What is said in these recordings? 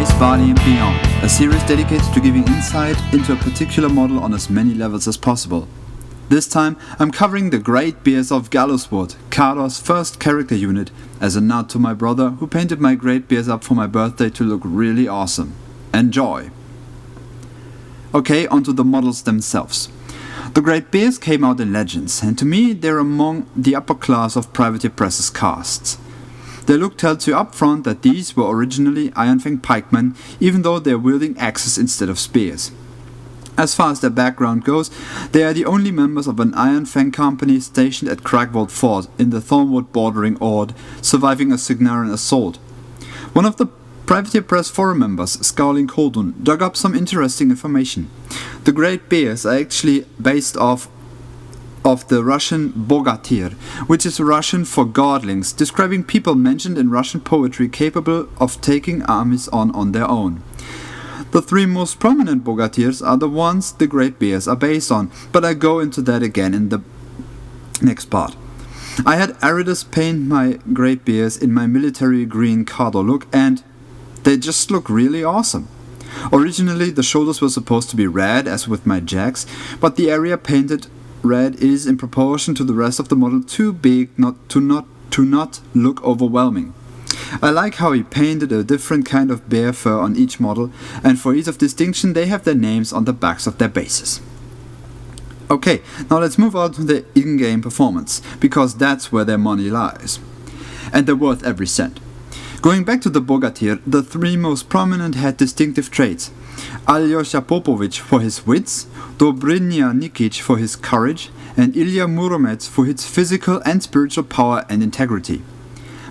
Base, Body and Beyond, a series dedicated to giving insight into a particular model on as many levels as possible. This time I'm covering the Great Bears of Gallowswood, Cardor's first character unit, as a nod to my brother who painted my Great Bears up for my birthday to look really awesome. Enjoy! Okay, onto the models themselves. The Great Bears came out in Legends, and to me they're among the upper class of Privateer Press's casts. They look tells you up front that these were originally Iron Fang pikemen, even though they're wielding axes instead of spears. As far as their background goes, they are the only members of an Iron Fang company stationed at Cragvold Fort in the Thornwood bordering Ord, surviving a Signaran assault. One of the Privateer Press forum members, Scowling Koldun, dug up some interesting information. The Great Bears are actually based off of the Russian Bogatyr, which is Russian for godlings, describing people mentioned in Russian poetry capable of taking armies on their own. The three most prominent Bogatyrs are the ones the Great Bears are based on, but I go into that again in the next part. I had Aridus paint my Great Bears in my military green Cardor look, and they just look really awesome. Originally the shoulders were supposed to be red, as with my Jacks, but the area painted red is, in proportion to the rest of the model, too big to not look overwhelming. I like how he painted a different kind of bear fur on each model, and for ease of distinction they have their names on the backs of their bases. Okay, now let's move on to the in-game performance, because that's where their money lies. And they're worth every cent. Going back to the Bogatyr, the three most prominent had distinctive traits. Alyosha Popovich for his wits, Dobrynya Nikic for his courage, and Ilya Muromets for his physical and spiritual power and integrity.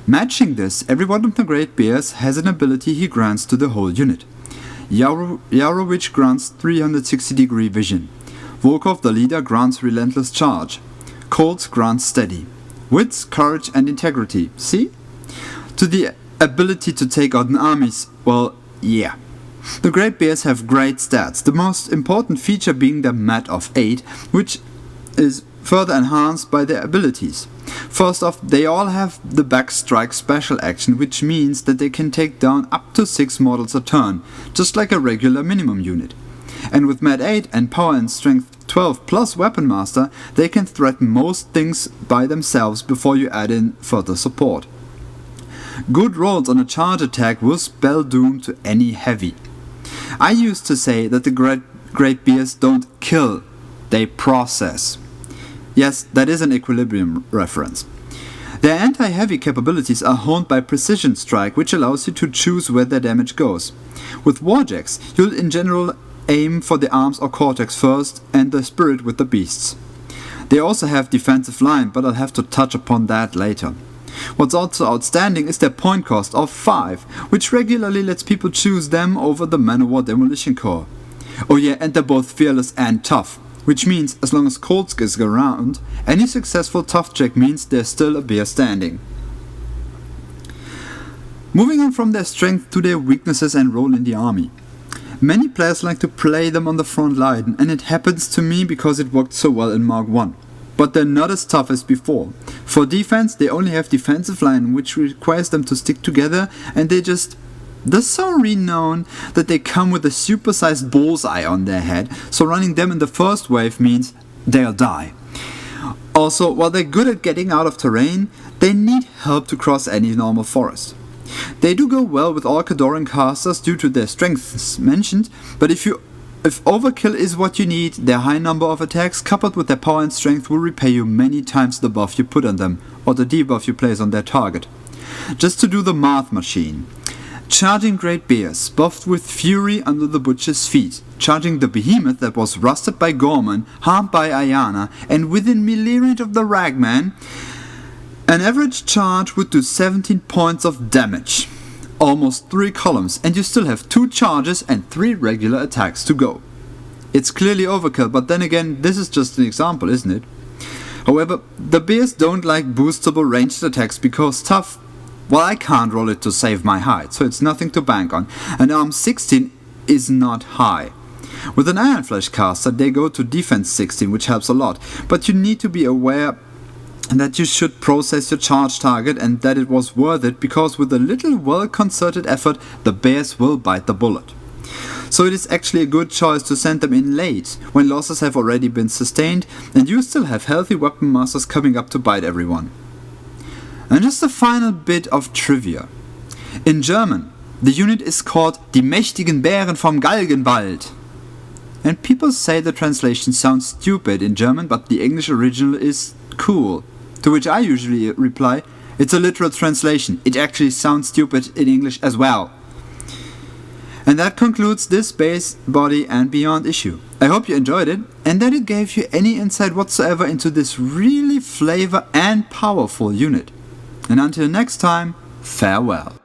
Matching this, every one of the Great Bears has an ability he grants to the whole unit. Yarovich grants 360-degree vision. Volkov, the leader, grants relentless charge. Colts grants steady. Wits, courage and integrity. See? To the ability to take on armies, well, yeah. The Great Bears have great stats, the most important feature being their mat of 8, which is further enhanced by their abilities. First off, they all have the backstrike special action, which means that they can take down up to 6 models a turn, just like a regular minimum unit. And with mat 8 and power and strength 12 plus Weapon Master, they can threaten most things by themselves before you add in further support. Good rolls on a charge attack will spell doom to any heavy. I used to say that the Great Bears don't kill, they process. Yes, that is an Equilibrium reference. Their anti-heavy capabilities are honed by Precision Strike, which allows you to choose where their damage goes. With Warjacks, you'll in general aim for the arms or cortex first, and the spirit with the beasts. They also have defensive line, but I'll have to touch upon that later. What's also outstanding is their point cost of 5, which regularly lets people choose them over the Manowar Demolition Corps. Oh yeah, and they're both fearless and tough, which means as long as Kolsk is around, any successful tough check means there's still a bear standing. Moving on from their strength to their weaknesses and role in the army. Many players like to play them on the front line, and it happens to me because it worked so well in Mark 1. But they're not as tough as before. For defense, they only have defensive line, which requires them to stick together, and they're so renowned that they come with a supersized bullseye on their head, so running them in the first wave means they'll die. Also, while they're good at getting out of terrain, they need help to cross any normal forest. They do go well with all Cadoran casters due to their strengths mentioned, but if overkill is what you need, their high number of attacks coupled with their power and strength will repay you many times the buff you put on them, or the debuff you place on their target. Just to do the Marth machine. Charging Great Bears, buffed with Fury under the Butcher's feet. Charging the Behemoth that was rusted by Gorman, harmed by Ayana, and within melee range of the Ragman. An average charge would do 17 points of damage. Almost 3 columns, and you still have 2 charges and 3 regular attacks to go. It's clearly overkill, but then again, this is just an example, isn't it? However, the bears don't like boostable ranged attacks because tough, well, I can't roll it to save my hide, so it's nothing to bank on, and arm 16 is not high. With an Iron Flesh caster, they go to defense 16, which helps a lot, but you need to be aware and that you should process your charge target and that it was worth it, because with a little well-concerted effort the bears will bite the bullet. So it is actually a good choice to send them in late, when losses have already been sustained and you still have healthy weapon masters coming up to bite everyone. And just a final bit of trivia. In German, the unit is called Die mächtigen Bären vom Galgenwald. And people say the translation sounds stupid in German, but the English original is cool. To which I usually reply, it's a literal translation. It actually sounds stupid in English as well. And that concludes this Base, Body and Beyond issue. I hope you enjoyed it and that it gave you any insight whatsoever into this really flavor and powerful unit. And until next time, farewell.